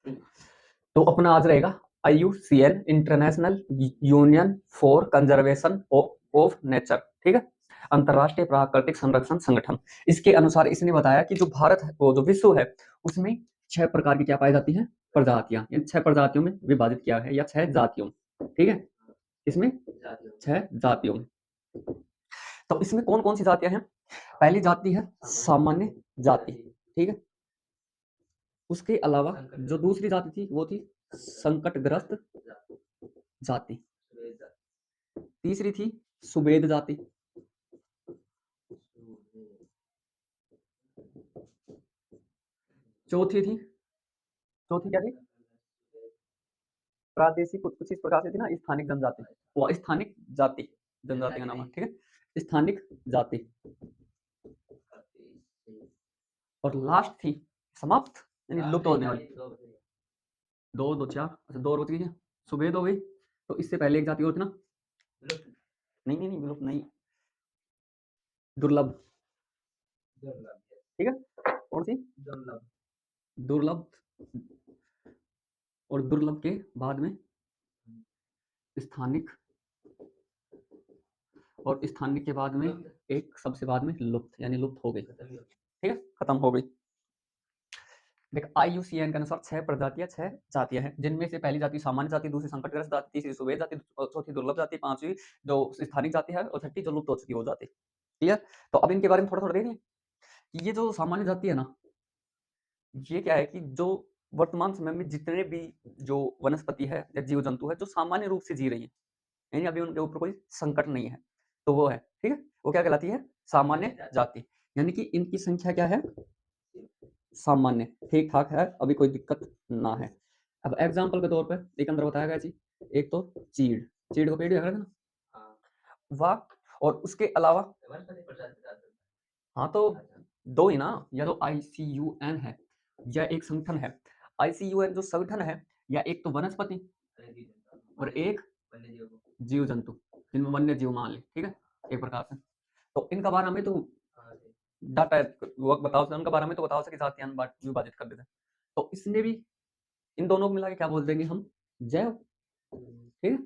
तो अपना आज रहेगा IUCN, international union for conservation of nature, ठीक है, अंतरराष्ट्रीय प्राकृतिक संरक्षण संगठन। इसके अनुसार इसने बताया कि जो भारत है, वो जो विश्व है, उसमें 6 प्रकार की क्या पाई जाती हैं, प्रजातियां। इन 6 प्रजातियों में विभाजित किया है, या 6 जातियों, ठीक है, इसमें 6 जातियों में। तो इसमें कौन कौन सी जातियां हैं? पहली जाति है सामान्य जाति, ठीक है। उसके अलावा जो दूसरी जाति थी वो थी संकटग्रस्त जाति। तीसरी थी सुवेद जाति। चौथी क्या थी? प्रादेशिक, कुछ इस प्रकार से थी ना, स्थानिक जनजाति। वो स्थानिक जाति, जनजाति का नाम है, ठीक है, स्थानिक जाति। और लास्ट थी समाप्त, यानी लुप्त होने वाली। दो दो चार, अच्छा 2 और बच गई, सुवेद हो गई। तो इससे पहले एक जाति और थी ना, नहीं नहीं नहीं, विलुप्त नहीं, दुर्लभ, ठीक है। कौन सी? दुर्लभ। और दुर्लभ के बाद में स्थानिक, और स्थानिक के बाद में एक सबसे बाद में लुप्त, यानी लुप्त हो गई, ठीक है, खत्म हो गई। देख, IUCN के अनुसार 6 प्रजातियां, 6 जातियां हैं, जिनमें से पहली जाति सामान्य जाति, दूसरी संकटग्रस्त जाति, तीसरी सुवेद जाति, चौथी दुर्लभ जाति, पांचवी जो स्थानिक जाति है, और छठी जो लुप्त हो चुकी है वो जाति। क्लियर? तो अब इनके बारे में थोड़ा थोड़ा देखें कि ये जो सामान्य जाति है ना, ये क्या है कि जो वर्तमान समय में जितने भी जो वनस्पति है या जीव जंतु है जो सामान्य रूप से जी रही है, यानी अभी उनके ऊपर कोई संकट नहीं है, तो वो है, ठीक है, वो क्या कहलाती है? सामान्य जाति। यानी कि इनकी संख्या क्या है? सामान्य, ठीक ठाक है, अभी कोई दिक्कत ना है। अब एग्जाम्पल के तौर पर एक अंदर बताया गया जी, एक तो चीड़, चीड़ को पेड़ देखा था ना, वाह। और उसके अलावा हाँ, तो 2 ही ना, या तो ICUN है या एक संगठन है। ICUN जो संगठन है, या एक तो वनस्पति और एक जीव जंतु, जिनमें वन्य जीव मान ले, ठीक है, एक प्रकार से। तो इनका बारे में तो डाटा वो बताओ, उनका बारे में तो बताओ कि जातियां विभाजित कर देते हैं। तो इसने भी इन दोनों को मिला के क्या बोल देंगे हम? जैव, ठीक है।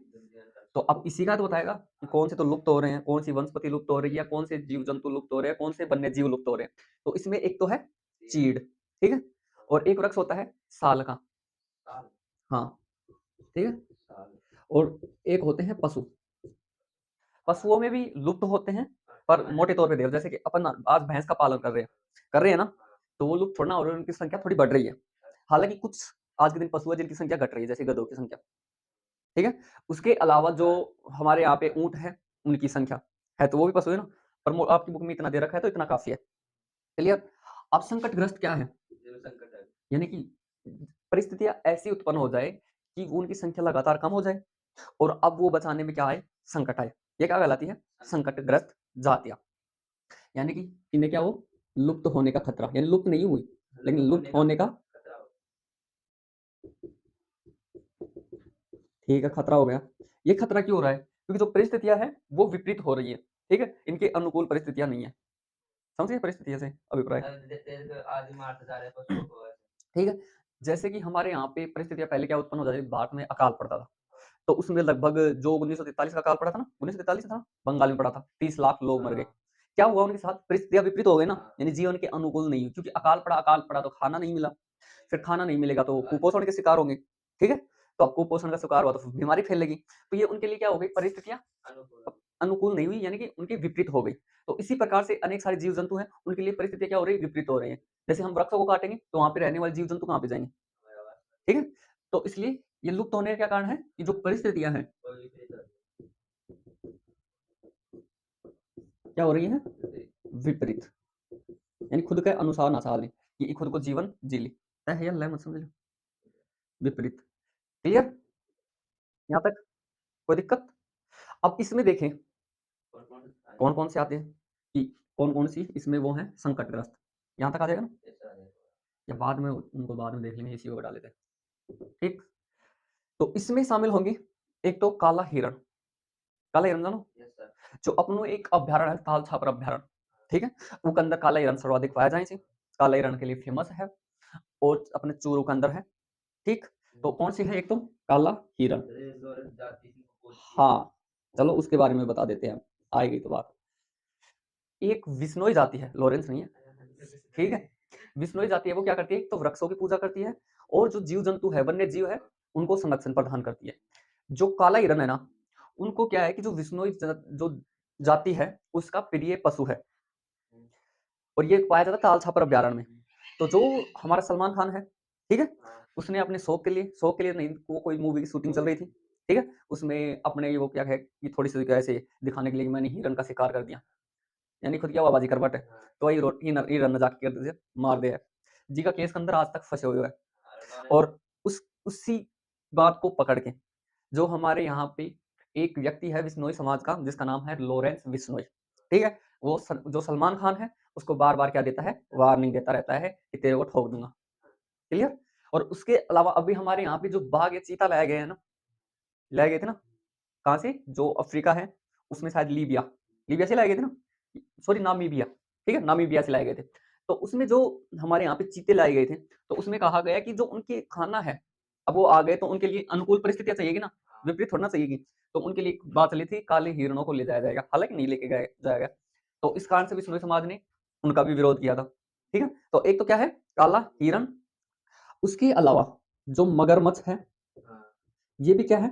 तो अब इसी का तो बताएगा कि कौन से तो लुप्त हो रहे हैं, कौन सी वनस्पति लुप्त हो रही है, या कौन से जीव जंतु लुप्त हो रहे हैं, कौन से वन्य जीव लुप्त हो रहे हैं। तो इसमें एक तो है चीड़, ठीक है, और एक वृक्ष होता है साल का, हाँ, ठीक है, और एक होते हैं पशु। पशुओं में भी लुप्त होते हैं, पर मोटे तौर पे देखो, जैसे कि अपन आज भैंस का पालन कर रहे हैं ना, तो वो लुप्त थोड़ा ना, और उनकी संख्या थोड़ी बढ़ रही है। हालांकि कुछ आज के दिन पशु है जिनकी संख्या घट रही है, जैसे गधों की संख्या, ठीक है। उसके अलावा जो हमारे यहाँ पे ऊंट है, उनकी संख्या है, तो वो भी पशु है ना, पर आपकी बुक में इतना दे रखा है तो इतना काफी है। क्लियर? अब संकटग्रस्त क्या है? यानी कि परिस्थितियां ऐसी उत्पन्न हो जाए कि उनकी संख्या लगातार कम हो जाए, और अब वो बचाने में क्या आए? संकट आए। ये क्या कहलाती है? संकटग्रस्त जातियां। यानी कि इन्हें क्या हो? लुप्त होने का खतरा, यानी लुप्त नहीं हुई, लेकिन लुप्त होने का, ठीक है, खतरा हो गया। ये खतरा क्यों हो रहा है? क्योंकि जो परिस्थितियां हैं वो विपरीत हो रही है, ठीक है, इनके अनुकूल परिस्थितियां नहीं है। समझ गए परिस्थितियां से अभिप्राय? ठीक है, जैसे कि हमारे यहाँ पे परिस्थितियां पहले क्या उत्पन्न हो जाती थी, भारत में अकाल पड़ता था, तो उसमें लगभग जो 1943 का अकाल पड़ा था ना, 1943 था, बंगाल में पड़ा था, 30 लाख लोग मर गए। क्या हुआ उनके साथ? परिस्थितियां विपरीत हो गई ना, यानी जीवन के अनुकूल नहीं हुई, क्योंकि अकाल पड़ा तो खाना नहीं मिला, फिर खाना नहीं मिलेगा तो कुपोषण के शिकार होंगे, ठीक है, तो अब कुपोषण का शिकार हुआ तो फिर बीमारी फैलेगी, तो ये उनके लिए क्या हो गई? परिस्थितियां अनुकूल नहीं हुई, यानी कि उनकी विपरीत हो गई। तो इसी प्रकार से अनेक सारे जीव जंतु हैं, उनके लिए परिस्थितियां क्या हो रही है? विपरीत हो रही है। जैसे हम वृक्षों को काटेंगे तो वहां पे रहने वाले जीव जंतु कहाँ पे जाएंगे? ठीक है, तो इसलिए ये लुप्त होने का क्या कारण है? कि जो परिस्थितियां हैं क्या हो रही है? विपरीत, यानी खुद के अनुसार ना चाले, ये खुद को जीवन जी ली, तय है या लय मत समझ लो, विपरीत। क्लियर? यहाँ तक कोई दिक्कत? अब इसमें देखें कौन कौन से आते हैं, कि कौन कौन सी इसमें वो हैं संकटग्रस्त। यहाँ तक आ जाएगा ना, या बाद में उनको बाद में देख लेंगे, इसी को बता लेते हैं, ठीक। तो इसमें शामिल होंगे एक तो काला हिरण। काला हिरण जानो, जो अपनो एक अभ्यारण है, ताल छापर अभ्यारण, ठीक है, उसके अंदर काला हिरण सर्वाधिक पाया जाए, काला हिरण के लिए फेमस है, और अपने चूरू के अंदर है, ठीक। तो कौन सी है, एक तो काला हिरन। हाँ, चलो उसके बारे में बता देते हैं, आएगी तो बात। एक विश्नोई जाति है, लॉरेंस नहीं है, ठीक है। विश्नोई जाति है, वो क्या करती है, एक तो वृक्षों की पूजा करती है, और जो जीव जंतु है, वन्य जीव है, उनको संरक्षण प्रदान करती है। जो काला हिरन है ना, उनको क्या है कि जो विश्नोई जो जाति है, उसका प्रिय पशु है, और ये पाया जाता है ताल छापर अभ्यारण्य में। तो जो हमारा सलमान खान है, ठीक है, उसने अपने शौक के लिए नहीं, वो कोई मूवी की शूटिंग चल रही थी, ठीक है, उसमें अपने वो क्या है कि थोड़ी सी ऐसे दिखाने के लिए कि मैंने हिरन का शिकार कर दिया, यानी खुद की हवाबाजी कर बटे, तो वही हिरन ने जाके कर दिया, मार दिया जी का केस के अंदर आज तक फंसे हुए है। और उसी बात को पकड़ के जो हमारे यहाँ पे एक व्यक्ति है विश्नोई समाज का, जिसका नाम है लॉरेंस विश्नोई, ठीक है, वो जो सलमान खान है, उसको बार बार क्या देता है, वार्निंग देता रहता है कि तेरे को ठोक दूंगा, क्लियर। और उसके अलावा अभी हमारे यहाँ पे जो बाघ या चीता लाए गए हैं ना, लाए गए थे ना, कहाँ से, जो अफ्रीका है, उसमें शायद लीबिया, लीबिया से लाए गए थे ना, सॉरी नामीबिया, ठीक है, नामीबिया से लाए गए थे। तो उसमें जो हमारे यहाँ पे चीते लाए गए थे, तो उसमें कहा गया कि जो उनके खाना है, अब वो आ गए तो उनके लिए अनुकूल परिस्थितियां चाहिएगी ना, विपरीत थोड़ा ना चाहिएगी। तो उनके लिए एक बात चली थी, काले हिरणों को ले जाया जाएगा, हालांकि नहीं लेके गया जाएगा। तो इस कारण से विश्नोई समाज ने उनका भी विरोध किया था, ठीक है। तो एक तो क्या है, काला हिरण, उसके अलावा जो मगरमच्छ है, ये भी क्या है,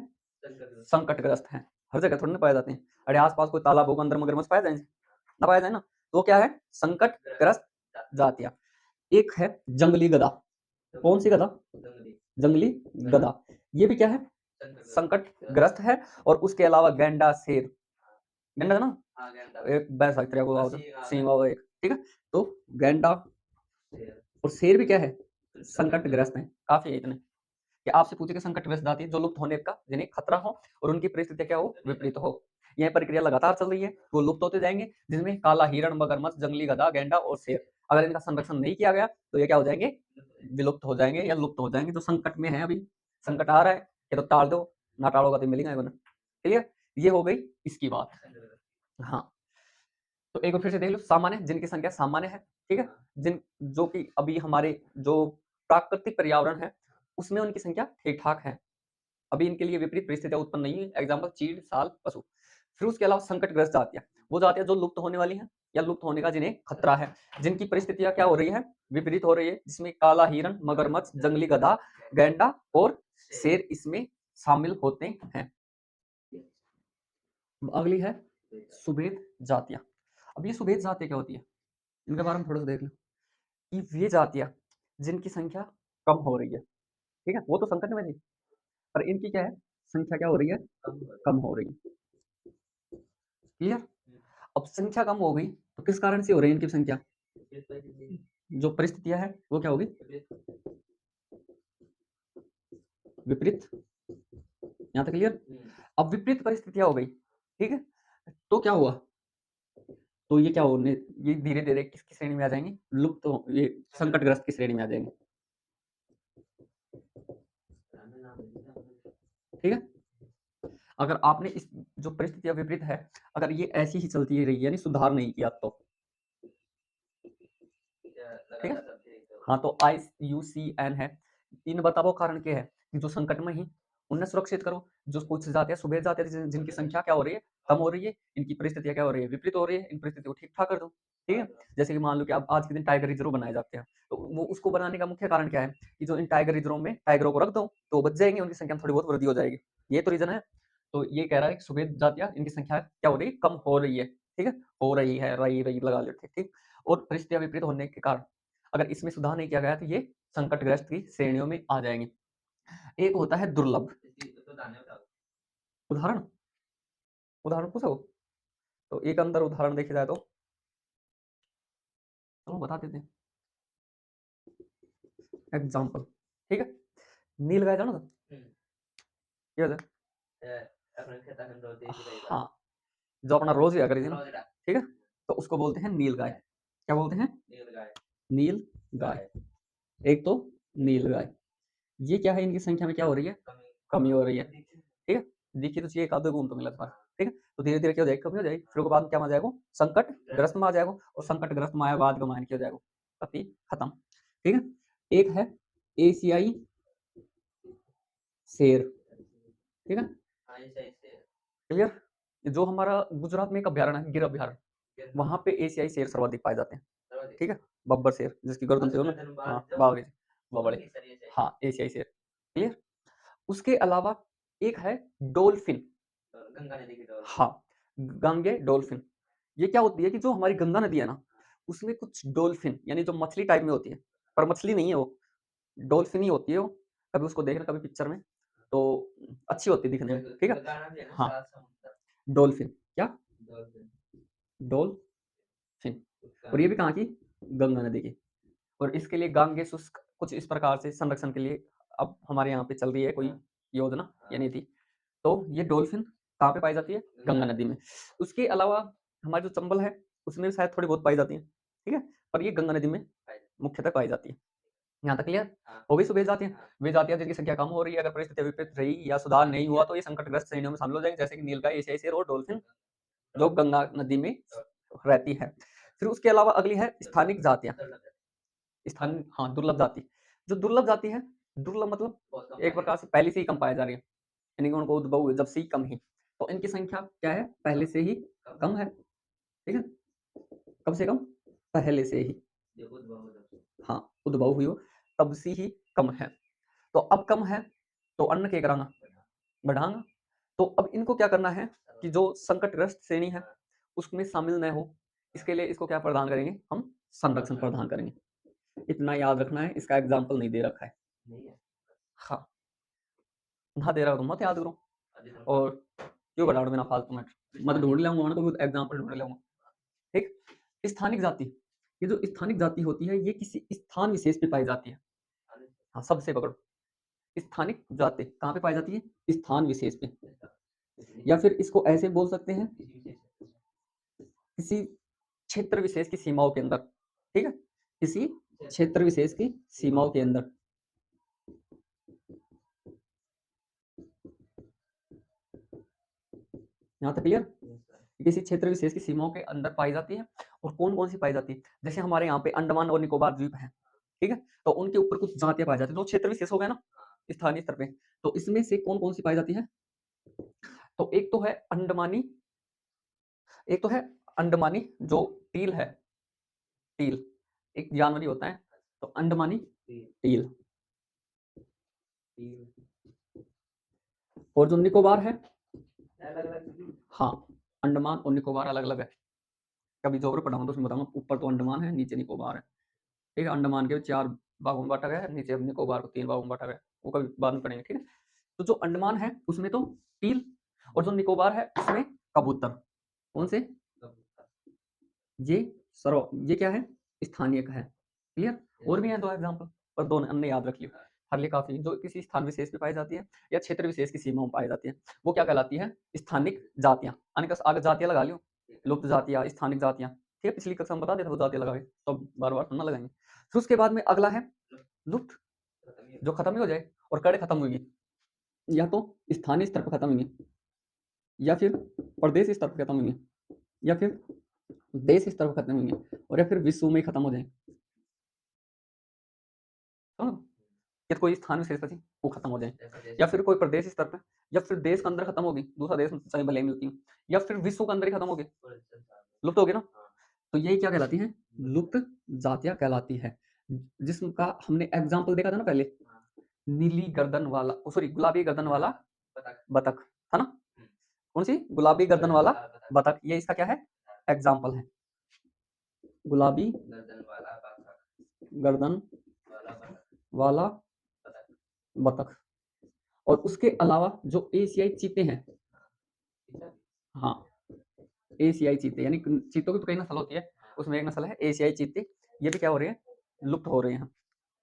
संकटग्रस्त है। हर जगह थोड़ी ना पाए जाते हैं, अरे आसपास कोई तालाब होगा, अंदर मगरमच्छ पाए जाएंगे ना, पाया जाए ना, तो क्या है, संकटग्रस्त जातियां। एक है जंगली गधा, कौन सी गधा, जंगली गधा, ये भी क्या है, संकटग्रस्त है। और उसके अलावा गैंडा शेर, गैंडा है ना, एक बैसा की तरह को सिंह और एक, ठीक है, तो गैंडा और शेर भी क्या है, संकटग्रस्त है। काफी है इतने कि आपसे पूछे कि संकटग्रस्त जाति है जो लुप्त होने का, जिन्हें खतरा हो और उनकी परिस्थितियां क्या हो, विपरीत हो। यह प्रक्रिया लगातार चल रही है, वो लुप्त होते जाएंगे, जिनमें काला हिरण, मगरमच्छ, जंगली गधा, गैंडा और शेर, अगर इनका संरक्षण नहीं किया गया तो ये क्या हो जाएंगे, विलुप्त हो जाएंगे या लुप्त हो जाएंगे। जो संकट में है, अभी संकट आ रहा है, या तो टाल दो, ना टालोगा तो मिलेगा ना, क्लियर। ये हो गई इसकी बात। हाँ, तो एक बार फिर से देख लो, सामान्य, जिनकी संख्या सामान्य है, ठीक है, जिन जो कि अभी हमारे जो प्राकृतिक पर्यावरण है, उसमें उनकी संख्या ठीक ठाक है, अभी इनके लिए विपरीत परिस्थितियां उत्पन्न नहीं हुई, एग्जाम्पल चीड़, साल, पशु। फिर उसके अलावा संकटग्रस्त जातियां, वो जातियां जो लुप्त होने वाली हैं या लुप्त होने का जिन्हें खतरा है, जिनकी परिस्थितियां क्या हो रही है, विपरीत हो रही है, जिसमें काला हिरण, मगरमच्छ, जंगली गधा, गैंडा और शेर इसमें शामिल होते हैं। अगली है सुभेद जातियां। अब ये सुभेद जातियां क्या होती है, इनके बारे में थोड़ा सा देख लो, कि वे जातियां जिनकी संख्या कम हो रही है, ठीक है, वो तो संकट में थी, पर इनकी क्या है, संख्या क्या हो रही है, कम हो रही है, क्लियर। अब संख्या कम हो गई तो किस कारण से हो रही है इनकी संख्या, जो परिस्थितियां है वो क्या होगी, विपरीत, यहाँ तक क्लियर। अब विपरीत परिस्थितियां हो गई, ठीक है, तो क्या हुआ, तो ये क्या होने, ये धीरे धीरे किसकी श्रेणी में आ जाएंगे, लुप्त ये संकटग्रस्त की श्रेणी में आ जाएंगे, ठीक है। अगर आपने इस जो परिस्थितियां विपरीत है, अगर ये ऐसी ही चलती रही, यानी सुधार नहीं किया, तो ठीक है। हाँ, तो IUCN है, इन बताओ कारण क्या है, कि जो संकट में ही उन्हें सुरक्षित करो, जो कुछ जाते सुबह जाते जिनकी संख्या क्या हो रही है, कम हो रही है, इनकी परिस्थितियां क्या हो रही है, विपरीत हो रही है, इन परिस्थितियों को ठीक ठाक कर दो, ठीक है। जैसे कि मान लो कि अब आज के दिन टाइगर रिजर्व बनाए जाते हैं, तो वो उसको बनाने का मुख्य कारण क्या है, कि जो इन टाइगर रिजर्व में टाइगरों को रख दो तो बच जाएंगे, उनकी संख्या में थोड़ी बहुत वृद्धि हो जाएगी, ये तो रीजन है। तो ये कह रहा है कि सुबह जातियां इनकी संख्या क्या हो रही है, कम हो रही है, ठीक है, हो रही है, रही रही लगा लो, ठीक ठीक। और परिस्थितियां विपरीत होने के कारण अगर इसमें सुधार नहीं किया गया तो ये संकटग्रस्त की श्रेणियों में आ जाएंगे। एक होता है दुर्लभ, उदाहरण, उदाहरण पूछो, तो एक अंदर उदाहरण देखे जाए तो चलो बता देते हैं, एग्जाम्पल, ठीक है, नीलगाय जानो तो क्या होता है, हाँ, जो अपना रोज लिया करी थी ना, ठीक है, तो उसको बोलते हैं नीलगाय, क्या बोलते हैं, नील गाय। एक तो नील गाय, ये क्या है, इनकी संख्या में क्या हो रही है, कमी हो रही है, ठीक है, देखिए तो चाहिए एक आधे गुण तो मिला था, ठीक है, तो धीरे धीरे क्या हो जाएगी, कमी हो जाएगी, फिर उसके बाद क्या आ जाएगा, संकट ग्रस्त में आ जाएगा, और संकट ग्रस्त में आया बाद गमान क्या हो जाएगा, पति खत्म, ठीक है। एक है एशियाई शेर, ठीक है, क्लियर। जो हमारा गुजरात में एक अभ्यारण्य है गिर अभ्यारण्य, वहां पे एशियाई शेर सर्वाधिक पाए जाते हैं, ठीक है, बब्बर शेर जिसकी गर्दन से हाँ बावरी वो बड़े, हाँ एशियाई शेर, क्लियर। उसके अलावा एक है डॉल्फिन, हाँ गंगे डॉल्फिन। ये क्या होती है कि जो हमारी गंगा नदी है ना, उसमें कुछ डॉल्फिन यानी जो मछली टाइप में होती है, पर मछली नहीं है वो, डॉल्फिन ही होती है वो। कभी उसको देखना कभी पिक्चर में, तो अच्छी होती है दिखने में, ठीक है। हाँ डॉल्फिन, क्या डॉल्फिन, और ये भी कहाँ की, गंगा नदी की। और इसके लिए गांगेय शुष्क कुछ इस प्रकार से संरक्षण के लिए अब हमारे यहाँ पे चल रही है कोई योजना या नीति। तो ये डॉल्फिन कहाँ पे पाई जाती है, गंगा नदी में। उसके अलावा हमारी जो चंबल है उसमें भी शायद थोड़ी बहुत पाई जाती है, ठीक है, पर ये गंगा नदी में मुख्यतः पाई जाती है। यहाँ तक क्लियर। हो गई सुबह जातियाँ, वे जातियाँ जिनकी संख्या कम हो रही है, अगर परिस्थिति विपरीत रही या सुधार नहीं हुआ तो ये संकटग्रस्त श्रेणियों में शामिल हो जाएंगे, जैसे कि नीलगाय, एशियाई शेर और डॉल्फिन जो गंगा नदी में रहती है। फिर उसके अलावा अगली है स्थानिक जातियाँ, स्थानीय हाँ दुर्लभ जाति। जो दुर्लभ जाति है, दुर्लभ मतलब एक प्रकार से पहले से ही कम पाई जा रही है, यानी कि उनको उद्भव हुए जब से ही कम ही, तो इनकी संख्या क्या है, पहले से ही कम है, ठीक है, कम से कम पहले से ही, हाँ उद्भव हुई हो तब से ही कम है। तो अब कम है तो अन्न के कराना बढ़ाना। तो अब इनको क्या करना है कि जो संकटग्रस्त श्रेणी है उसमें शामिल न हो, इसके लिए इसको क्या प्रदान करेंगे, हम संरक्षण प्रदान करेंगे। इतना याद रखना है, इसका एग्जाम्पल नहीं दे रखा है, हाँ ना दे रहा हो तो मत याद करो, और क्यों बता बिना फालतू में, मत ढूंढ लाऊंगा ना तो एग्जाम्पल ढूंढ लाऊंगा, ठीक। स्थानिक जाति, ये जो स्थानिक जाति होती है ये किसी स्थान विशेष पे पाई जाती है, हाँ सबसे पकड़ो, स्थानिक जाति कहाँ पे पाई जाती है, स्थान विशेष पे, या फिर इसको ऐसे बोल सकते हैं किसी क्षेत्र विशेष की सीमाओं के अंदर, ठीक है, किसी क्षेत्र विशेष की सीमाओं के अंदर। यहाँ तक क्लियर, किसी क्षेत्र विशेष की सीमाओं के अंदर पाई जाती है। और कौन कौन सी पाई जाती है, जैसे हमारे यहाँ पे अंडमान और निकोबार द्वीप है, ठीक है, तो उनके ऊपर कुछ जातियां पाई जाती है, तो क्षेत्र विशेष हो गया ना स्थानीय स्तर पे, तो इसमें से कौन कौन सी पाई जाती है, तो एक तो है अंडमानी, एक तो है अंडमानी जो टील है, टील एक जानवर ही होता है, तो अंडमानी टील, और जो निकोबार है, हाँ अंडमान और निकोबार अलग अलग है, कभी जोर पढ़ाऊंगा तो उसमें बताऊंगा, ऊपर तो अंडमान है नीचे निकोबार है, ठीक है, अंडमान के 4 भागों में बांटा गया है, नीचे निकोबार को 3 भागों में बांटा गया है, वो कभी बाद में पढ़ेंगे, ठीक है। तो जो अंडमान है उसमें तो टील, और जो निकोबार है उसमें कबूतर, कौन से, ये ये क्या है, स्थानीय का है, क्लियर। और भी हैं 2 एग्जांपल, पर 2 अन्य याद रख लियो, हर लिए काफी, जो किसी स्थान विशेष पे पाई जाती है या क्षेत्र विशेष की सीमा में पाई जाती है, वो क्या कहलाती है, स्थानिक जातियां, आगे जातियां लगा लियो, लुप्त जातियां, स्थानिक जातियां, ठीक है, पिछली कक्षा में बता देता वो जातियां लगा के, तो बार बार ना लगाएंगे। फिर उसके बाद में अगला है लुप्त, जो खत्म ही हो जाए, और कड़े खत्म होगी, या तो स्थानीय स्तर पर खत्म होंगे, या फिर प्रदेश स्तर पर खत्म होंगे, या फिर देश स्तर पर खत्म होंगे, और या फिर विश्व में खत्म हो जाए, या कोई स्थान विशेष पर वो खत्म हो जाए, या फिर कोई प्रदेश स्तर पर, या फिर देश के अंदर खत्म होगी, दूसरा देश चाहे भले मिलती हो, या फिर विश्व के अंदर ही खत्म होगी, लुप्त होगी ना, तो यही क्या कहलाती है, लुप्त जातियां कहलाती है, जिसका हमने एग्जाम्पल देखा था ना पहले, नीली गर्दन वाला, सॉरी गुलाबी गर्दन वाला बतख, है ना, कौन सी, गुलाबी गर्दन वाला बतख, ये इसका क्या है, एग्जाम्पल है, गुलाबी गर्दन वाला बतख। और उसके अलावा जो एशियाई चीते हैं, हाँ एशियाई चीते, यानी चीतों की तो कई नस्ल होती है, उसमें एक नस्ल है एशियाई चीते, ये भी क्या हो रहे हैं, लुप्त हो रहे हैं।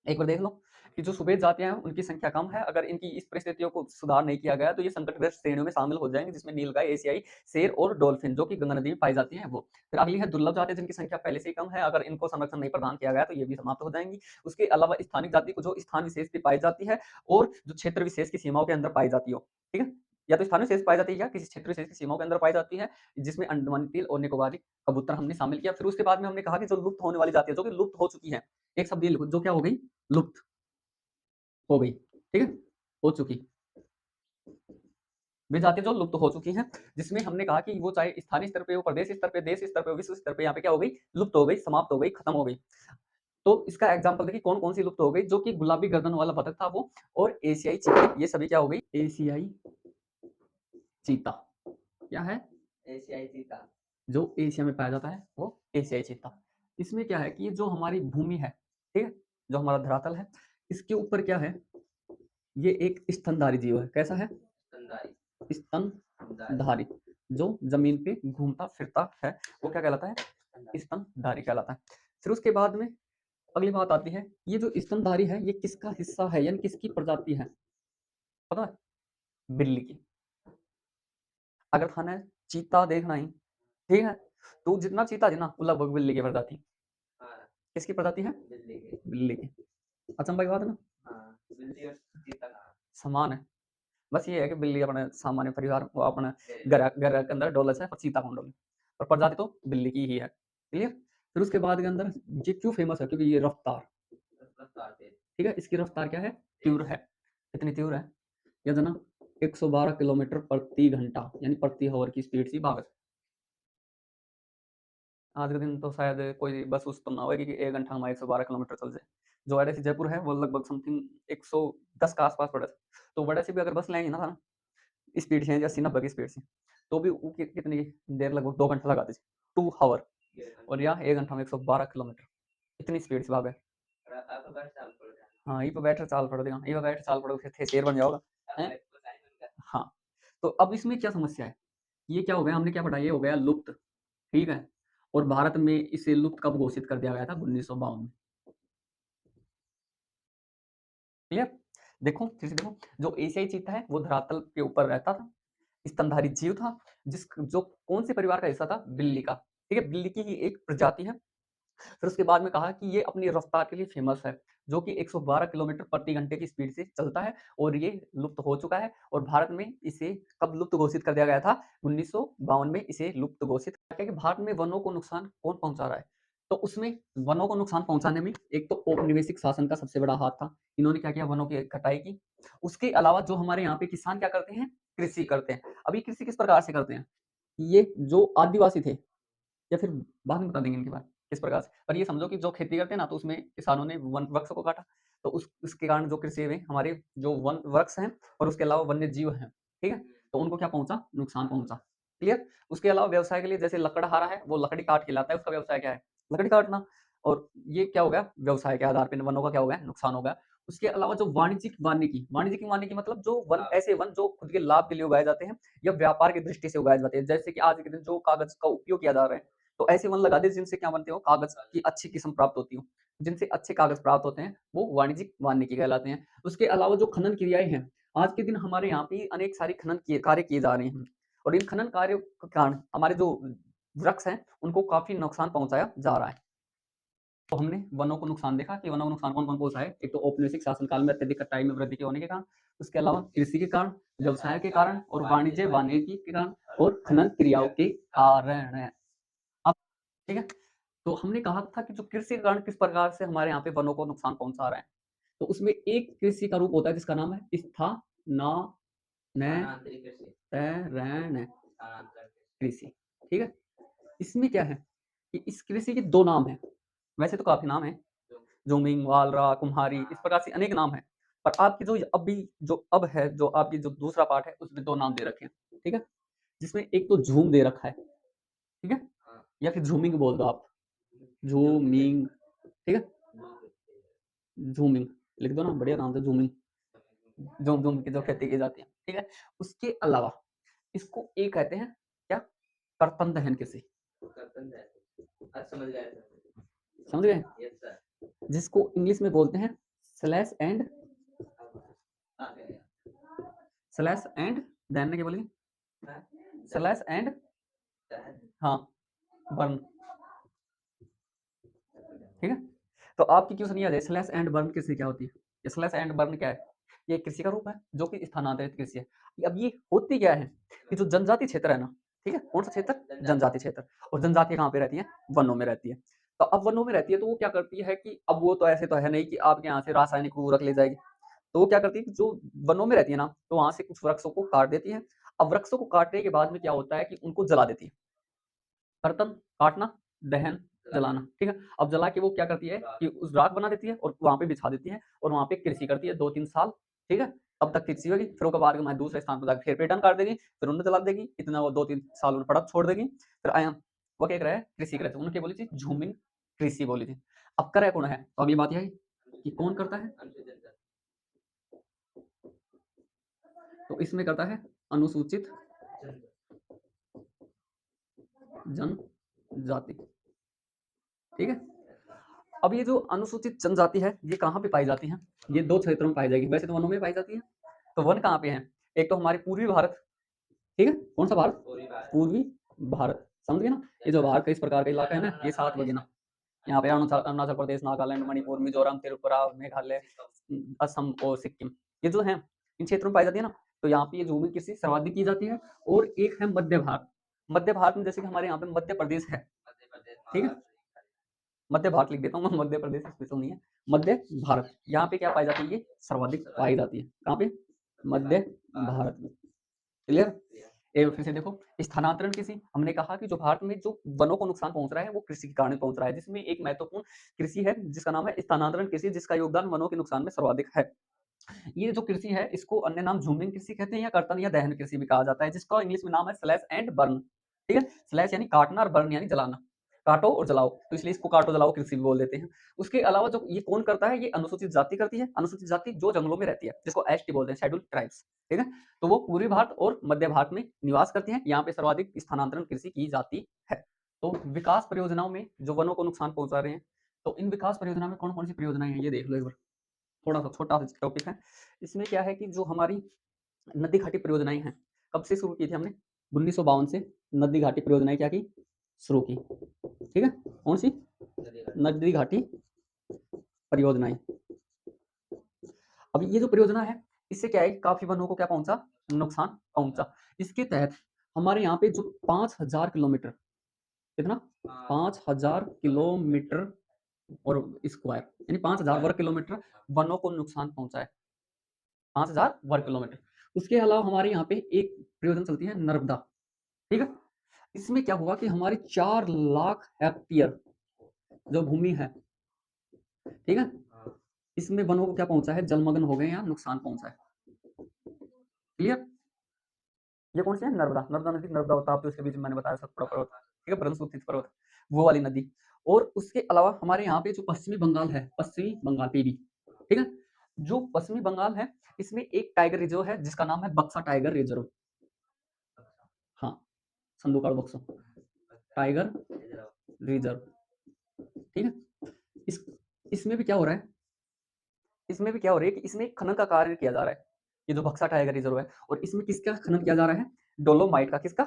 एक बार देख लो कि जो सुबेद जातियां हैं उनकी संख्या कम है, अगर इनकी इस परिस्थितियों को सुधार नहीं किया गया तो ये संकटग्रस्त श्रेणियों में शामिल हो जाएंगे, जिसमें नीलगाय, एशियाई शेर और डॉल्फिन जो कि गंगा नदी में पाई जाती हैं वो। फिर अगली है दुर्लभ जातियां जिनकी संख्या पहले से ही कम है, अगर इनको संरक्षण नहीं प्रदान किया गया तो ये भी समाप्त हो जाएंगी। उसके अलावा स्थानिक जाति को जो स्थान विशेष पे पाई जाती है और जो क्षेत्र विशेष की सीमाओं के अंदर पाई जाती हो, ठीक है, या तो स्थान विशेष पाई जाती है या किसी क्षेत्र विशेष की सीमाओं के अंदर पाई जाती है, जिसमें अंडमान टील और निकोबारी कबूतर हमने शामिल किया। फिर उसके बाद में हमने कहा कि जो लुप्त होने वाली जाति है, जो कि लुप्त हो चुकी है, एक शब्द ये लिखो, जो क्या हो गई, लुप्त हो गई, ठीक है, हो चुकी। वे जातियां जो लुप्त हो चुकी हैं, जिसमें हमने कहा कि वो चाहे स्थानीय स्तर पे हो, प्रदेश स्तर पे, देश स्तर पे, विश्व स्तर पे, यहाँ पे क्या हो गई, लुप्त हो गई, समाप्त हो गई, खत्म हो गई। तो इसका एग्जाम्पल देखिए कौन कौन सी लुप्त हो गई, जो कि गुलाबी गर्दन वाला बतख था वो, और एशियाई चीते, ये सभी क्या हो गई, एशियाई चीता। क्या है, एशियाई चीता, जो एशिया में पाया जाता है वो एशियाई चीता। इसमें क्या है कि ये जो हमारी भूमि है, ठीक है, जो हमारा धरातल है, इसके ऊपर क्या है, ये एक स्तनधारी जीव है। कैसा है, स्तनधारी, स्तनधारी, जो जमीन पे घूमता फिरता है, वो क्या कहलाता है, स्तनधारी कहलाता है। फिर उसके बाद में अगली बात आती है, ये जो स्तनधारी है ये किसका हिस्सा है, यानी किसकी प्रजाति है, पता है, बिल्ली की। अगर खाना है चीता देखना ही, ठीक है, तो जितना चीता है ना वो लगभग बिल्ली की प्रजाति। किसकी प्रजाति है, बिल्ली की। अचंभा की बात है ना, बिल्ली और चीता समान है, बस ये है कि बिल्ली अपने सामान्य परिवार वो अपने घर घर के अंदर डोलस है, और चीता कौन डोले, और प्रजाति तो बिल्ली की ही है। क्लियर। फिर उसके बाद के अंदर ये क्यों फेमस है, क्योंकि ये रफ्तार, ठीक है, इसकी रफ्तार क्या है, तीव्र है। कितनी तीव्र है, ये जना 112 किलोमीटर प्रति घंटा, यानी प्रति आवर की स्पीड से भागत। आज के दिन तो शायद कोई बस उस तो ना होगी कि 1 घंटा में 112 किलोमीटर चल जाए। जो आईआईटी जयपुर है वो लगभग समथिंग 110 के आसपास पड़े, तो बड़े से भी अगर बस लेंगे ना था, स्पीड से 80-90 की स्पीड से, तो भी वो कितनी देर, लगभग 2 घंटा लगा दीजिए, 2 आवर, और यहाँ 1 घंटा में 112 किलोमीटर, इतनी स्पीड से भागे। हाँ, ये पे बैठ चाल पड़ देगा, ये पे बैठ चाल पड़ो, फिर शेर बन जाओगा, हैं? हाँ, तो अब इसमें क्या समस्या है, ये क्या हो गया, हमने क्या पढ़ा, ये हो गया लुप्त, ठीक है, और भारत में इसे लुप्त कब घोषित कर दिया गया था, 1952 में। क्लियर। देखो फिर से देखो, जो एशियाई चीता है वो धरातल के ऊपर रहता था, स्तनधारी जीव था, जिस जो कौन से परिवार का हिस्सा था, बिल्ली का, ठीक है, बिल्ली की ही एक प्रजाति है। फिर उसके बाद में कहा कि ये अपनी रफ्तार के लिए फेमस है, जो कि 112 किलोमीटर प्रति घंटे की स्पीड से चलता है, और ये लुप्त हो चुका है, और भारत में इसे कब लुप्त घोषित कर दिया गया था, 1952 में इसे लुप्त घोषित किया गया। कि भारत में वनों को नुकसान कौन पहुंचा रहा है, तो उसमें वनों को नुकसान पहुंचाने में एक तो औपनिवेशिक शासन का सबसे बड़ा हाथ था, इन्होंने क्या किया, वनों की कटाई की। उसके अलावा जो हमारे यहाँ पे किसान क्या करते हैं, कृषि करते हैं। अभी कृषि किस प्रकार से करते हैं, ये जो आदिवासी थे, या फिर बाद में बता देंगे इनके बारे में किस प्रकार से, पर ये समझो कि जो खेती करते हैं ना, तो उसमें किसानों ने वन वृक्ष को काटा, तो उसके कारण जो कृषि में हमारे जो वन वृक्ष हैं, और उसके अलावा वन्य जीव हैं, ठीक है, तो उनको क्या पहुंचा, नुकसान पहुंचा। क्लियर। उसके अलावा व्यवसाय के लिए जैसे लकड़हारा है, वो लकड़ी काट के लाता है, उसका व्यवसाय क्या है, लकड़ी काटना, और ये क्या हो गया, व्यवसाय के आधार पर वनों का क्या हो गया, नुकसान हो गया। उसके अलावा जो वाणिज्यिक वानिकी मतलब जो वन, ऐसे वन जो खुद के लाभ के लिए उगाए जाते हैं, या व्यापार की दृष्टि से उगाए जाते हैं, जैसे कि आज के दिन जो कागज का उपयोग किया जा रहा है, तो ऐसे वन लगा दे जिनसे क्या बनते हो, कागज की अच्छी किस्म प्राप्त होती हो, जिनसे अच्छे कागज प्राप्त होते हैं, वो वाणिज्यिक वानिकी कहलाते हैं। उसके अलावा जो खनन क्रियाएं हैं, आज के दिन हमारे यहाँ पे अनेक सारे कार्य किए जा रहे हैं, और इन खनन कार्यों के कारण हमारे जो वृक्ष हैं उनको काफी नुकसान पहुंचाया जा रहा है। तो हमने वनों को नुकसान देखा कि वनों को नुकसान कौन कौन पहुंचा है, एक तो औपनिवेशिक शासन काल में अत्यधिक कटाई में वृद्धि के होने के कारण, उसके अलावा कृषि के कारण, व्यवसाय के कारण, और वाणिज्य वानिकी के कारण, और खनन क्रियाओं के कारण। अब ठीक है, तो हमने कहा था कि जो कृषि के कारण किस प्रकार से हमारे यहाँ पे वनों को नुकसान पहुंचा रहा है, तो उसमें एक कृषि का रूप होता है जिसका नाम है स्थानांतरण कृषि, ठीक है। इसमें क्या है कि इस कृषि के 2 नाम हैं, वैसे तो काफी नाम है, जूमिंग, वालरा, कुम्हारी, इस प्रकार से अनेक नाम है, पर आपकी जो अभी जो अब है, जो आपकी जो दूसरा पार्ट है, उसमें 2 नाम दे रखे हैं, ठीक है, जिसमें एक तो झूम दे रखा है, ठीक है, या फिर झूमिंग बोल दो आप, झूमिंग, ठीक है, झूमिंग लिख दो ना, बढ़िया नाम से झूमिंग, झूम झूम की जो खेती की जाती है, ठीक है। उसके अलावा इसको एक कहते हैं क्या, कर्तन दहन कृषि, समझ गए, जिसको इंग्लिश में बोलते हैं स्लैश एंड दहन, क्या बोलेंगे, स्लैश एंड, हाँ, बर्न, ठीक है। तो आपकी क्वेश्चन ये आ जाए, स्लैश एंड बर्न कृषि क्या होती है, स्लैश एंड बर्न क्या है, ये कृषि का रूप है जो कि स्थानांतरित कृषि है। अब ये होती क्या है कि जो जनजातीय क्षेत्र है ना, ठीक है, कौन सा क्षेत्र, जनजातीय क्षेत्र, और जनजातीय कहाँ पे रहती है, वनों में रहती है। तो अब वनों में रहती है तो वो क्या करती है कि अब वो तो ऐसे तो है नहीं कि आपके यहाँ से रासायनिक उर्वरक ले जाएगी, तो वो क्या करती है कि जो वनों में रहती है ना, तो वहां से कुछ वृक्षों को काट देती है, अब वृक्षों को काटने के बाद में क्या होता है कि उनको जला देती है। कर्तन, काटना, दहन, जलाना, ठीक है। अब जला के वो क्या करती है कि उस राख बना देती है और वहां पे बिछा देती है और वहां पे कृषि करती है 2-3 साल, ठीक है। तब तक कृषि होगी, फिर उसके बाद में दूसरे स्थान पर जाकर फिर पेटर्न काट देगी, फिर उन्हें जला देगी, इतना वो 2-3 साल उन्हें पड़ा छोड़ देगी, फिर आया वो क्या करे, कृषि करे। उन्होंने क्या बोली थी, झूमिंग कृषि बोली थी। अब करे कौन है, तो अब ये बात यही कि कौन करता है, तो इसमें करता है अनुसूचित जनजाति, ठीक है। अब ये जो अनुसूचित जनजाति है ये कहाँ पे पाई जाती है, ये 2 क्षेत्रों में पाई जाएगी। वैसे तो वनों में पाई जाती है, तो वन कहाँ पे है, एक तो हमारे पूर्वी भारत, ठीक है। कौन सा भारत, पूर्वी भारत, समझ गए ना। ये जो भारत का इस प्रकार का इलाका है ना, ये 7 वगैरह, यहाँ पे अरुणाचल प्रदेश, नागालैंड, मणिपुर, मिजोरम, त्रिपुरा, मेघालय, असम और सिक्किम, ये जो है इन क्षेत्रों में पाई जाती है ना। तो यहाँ पे ये झूमिंग कृषि सर्वाधिक की जाती है। और एक है मध्य भारत, मध्य भारत में जैसे कि हमारे यहाँ पे मध्य प्रदेश है, ठीक है। मध्य भारत लिख देता हूँ मैं, मध्य प्रदेश स्पेशल नहीं है, मध्य भारत, यहाँ पे क्या पाई जाती है, ये सर्वाधिक पाई जाती है। कहाँ पे, मध्य भारत में, क्लियर। एक बार फिर से देखो, स्थानांतरण कृषि, हमने कहा कि जो भारत में जो वनों को नुकसान पहुंच रहा है वो कृषि के कारण पहुंच रहा है, जिसमें एक महत्वपूर्ण कृषि है जिसका नाम है स्थानांतरण कृषि, जिसका योगदान वनों के नुकसान में सर्वाधिक है। ये जो कृषि है इसको अन्य नाम झूमिंग कृषि कहते हैं, या कर्तन या दहन कृषि भी कहा जाता है, जिसका इंग्लिश में नाम है स्लैश एंड बर्न, ठीक है। स्लैश यानी काटना और बर्न यानी जलाना, काटो और जलाओ, तो इसलिए इसको काटो जलाओ कृषि भी बोल देते हैं। उसके अलावा जो ये कौन करता है, ये अनुसूचित जाति करती है। अनुसूचित जाति जो जंगलों में रहती है, जिसको एसटी बोलते हैं, शेड्यूल ट्राइब्स, ठीक है। तो वो पूर्वी भारत और मध्य भारत में निवास करती हैं, यहाँ पे सर्वाधिक स्थानांतरण कृषि की जाती है। तो विकास परियोजनाओं में जो वनों को नुकसान पहुंचा रहे हैं, तो इन विकास परियोजनाओं में कौन कौन सी परियोजनाएं हैं ये देख लो एक बार, थोड़ा सा छोटा सा टॉपिक है। इसमें क्या है कि जो हमारी नदी घाटी परियोजनाएं हैं, कब से शुरू की थी हमने, 1952 से नदी घाटी परियोजनाएं क्या की, शुरू की, ठीक है। कौन सी, नदी घाटी परियोजनाएं। अब ये जो परियोजना है इससे क्या है, काफी वनों को क्या पहुंचा, नुकसान पहुंचा। इसके तहत हमारे यहाँ पे जो 5000 किलोमीटर, कितना, 5000 किलोमीटर और स्क्वायर यानी 5000 वर्ग किलोमीटर वनों को नुकसान पहुंचा है, 5000 वर्ग किलोमीटर। उसके अलावा हमारे यहाँ पे एक परियोजना चलती है नर्मदा, ठीक है। इसमें क्या हुआ कि हमारी 4 लाख हेक्टेयर जो भूमि है, ठीक है, इसमें वनों को क्या पहुंचा है, जलमग्न हो गए या नुकसान पहुंचा है, क्लियर। ये कौन सी है, नर्मदा, नर्मदा नदी, नर्मदा होता है उसके बीच में मैंने बताया सतपुड़ा पर्वत, ठीक है, ब्रह्मपुत्र पर्वत, वो वाली नदी। और उसके अलावा हमारे यहाँ पे जो पश्चिमी बंगाल है, पश्चिमी बंगाल पे भी, ठीक है, जो पश्चिमी बंगाल है इसमें एक टाइगर रिजर्व है जिसका नाम है बक्सा टाइगर रिजर्व, हाँ, संदूकाड़ बक्सा टाइगर रिजर्व, ठीक है। इस इसमें भी क्या हो रहा है, इसमें भी क्या हो रहा है कि इसमें खनन का कार्य किया जा रहा है, ये जो बक्सा टाइगर रिजर्व है, और इसमें किसका खनन किया जा रहा है, डोलोमाइट का, किसका,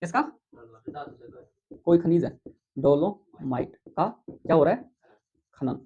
किसका, कोई खनिज है, डोलोमाइट का क्या हो रहा है, खनन,